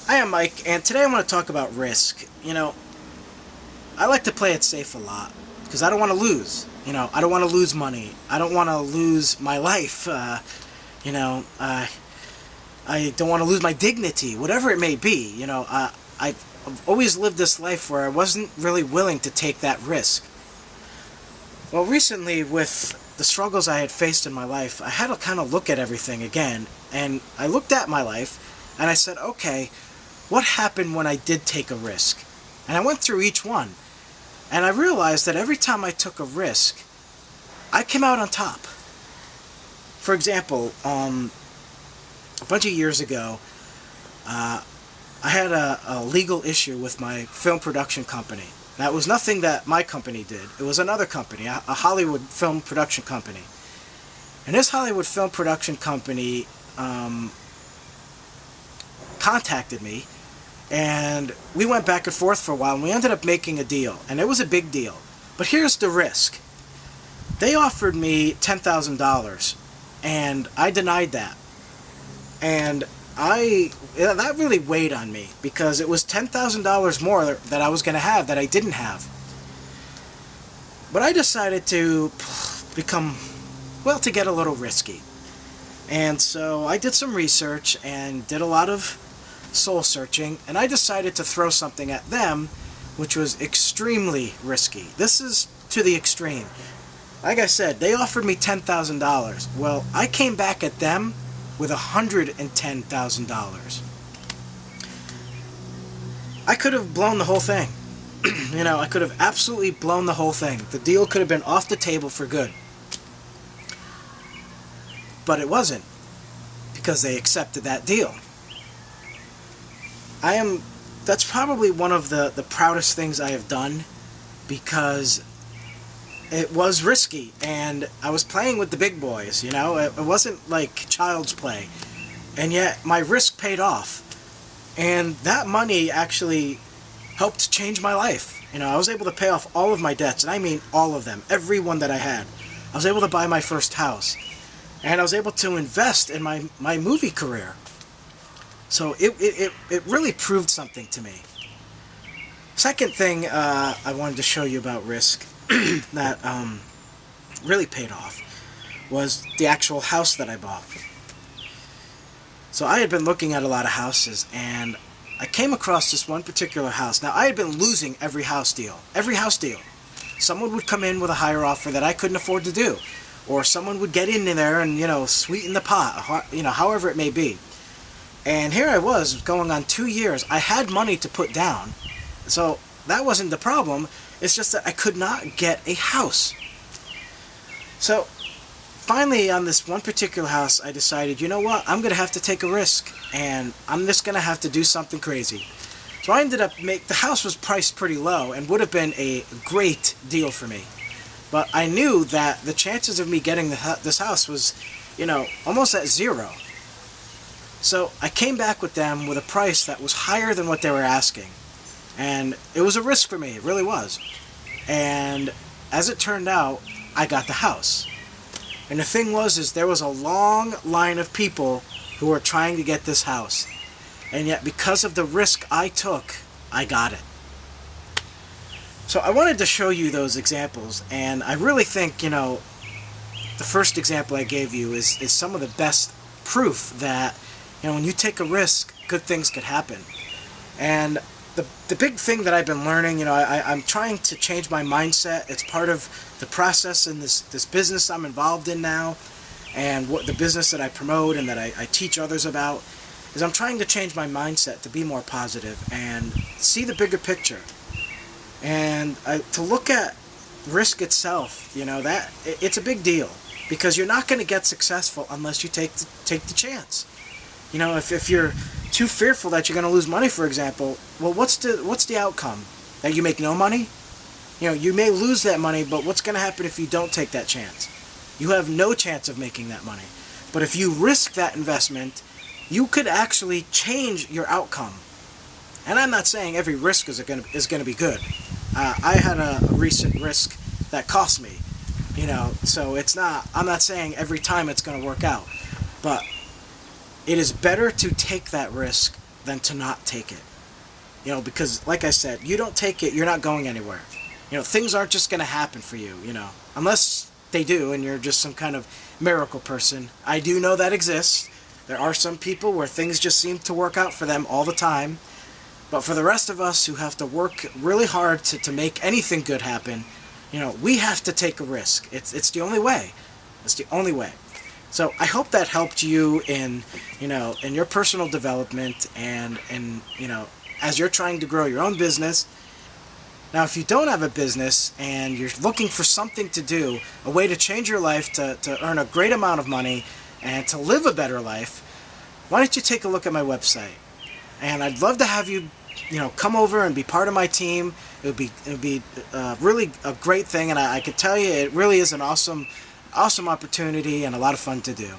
Hi, I'm Mike, and today I want to talk about risk. I like to play it safe a lot because I don't want to lose. I don't want to lose money. I don't want to lose my life. I don't want to lose my dignity, whatever it may be. I've always lived this life where I wasn't really willing to take that risk. Well, recently, with the struggles I had faced in my life, I had to kind of look at everything again, and I looked at my life, and I said, okay, what happened when I did take a risk? And I went through each one, and I realized that every time I took a risk, I came out on top. For example, a bunch of years ago, I had a legal issue with my film production company. That was nothing that my company did. It was another company, a Hollywood film production company. And this Hollywood film production company contacted me, and we went back and forth for a while, and we ended up making a deal. And it was a big deal. But here's the risk. They offered me $10,000, and I denied that. And that really weighed on me, because it was $10,000 more that I was going to have that I didn't have. But I decided to to get a little risky. And so I did some research and did a lot of soul searching, and I decided to throw something at them which was extremely risky. This is to the extreme. Like I said, they offered me $10,000. Well, I came back at them with $110,000. I could have blown the whole thing. I could have absolutely blown the whole thing. The deal could have been off the table for good. But it wasn't, because they accepted that deal. That's probably one of the proudest things I have done, because it was risky, and I was playing with the big boys, It wasn't like child's play. And yet, my risk paid off. And that money actually helped change my life. I was able to pay off all of my debts, and I mean all of them, every one that I had. I was able to buy my first house. And I was able to invest in my movie career. So it really proved something to me. Second thing I wanted to show you about risk that really paid off was the actual house that I bought. So I had been looking at a lot of houses, and I came across this one particular house. Now, I had been losing every house deal. Every house deal. Someone would come in with a higher offer that I couldn't afford to do. Or someone would get in there and, sweeten the pot, however it may be. And here I was, going on 2 years. I had money to put down, so that wasn't the problem. It's just that I could not get a house. So, finally, on this one particular house, I decided, you know what, I'm going to have to take a risk, and I'm just going to have to do something crazy. So I ended up the house was priced pretty low, and would have been a great deal for me. But I knew that the chances of me getting this house was, almost at zero. So I came back with them with a price that was higher than what they were asking. And it was a risk for me, it really was. And as it turned out, I got the house. And the thing is there was a long line of people who were trying to get this house. And yet, because of the risk I took, I got it. So I wanted to show you those examples, and I really think, the first example I gave you is some of the best proof that, when you take a risk, good things could happen. And the big thing that I've been learning, I'm trying to change my mindset. It's part of the process in this business I'm involved in now, and what the business that I promote and that I teach others about, is I'm trying to change my mindset to be more positive and see the bigger picture. And to look at risk itself, that it's a big deal, because you're not going to get successful unless you take the chance. If you're too fearful that you're going to lose money, for example, well, what's the outcome? That you make no money? You may lose that money, but what's going to happen if you don't take that chance? You have no chance of making that money. But if you risk that investment, you could actually change your outcome. And I'm not saying every risk is going to be good. I had a recent risk that cost me, so I'm not saying every time it's going to work out, but it is better to take that risk than to not take it. You know, because like I said, you don't take it, you're not going anywhere. You know, things aren't just going to happen for you, you know, unless they do and you're just some kind of miracle person. I do know that exists. There are some people where things just seem to work out for them all the time. But for the rest of us who have to work really hard to make anything good happen, you know, we have to take a risk. It's the only way. It's the only way. So I hope that helped you in, you know, in your personal development and, you know, as you're trying to grow your own business. Now, if you don't have a business and you're looking for something to do, a way to change your life, to earn a great amount of money, and to live a better life, why don't you take a look at my website? And I'd love to have you, you know, come over and be part of my team. It would be really a great thing, and I could tell you it really is an awesome opportunity and a lot of fun to do.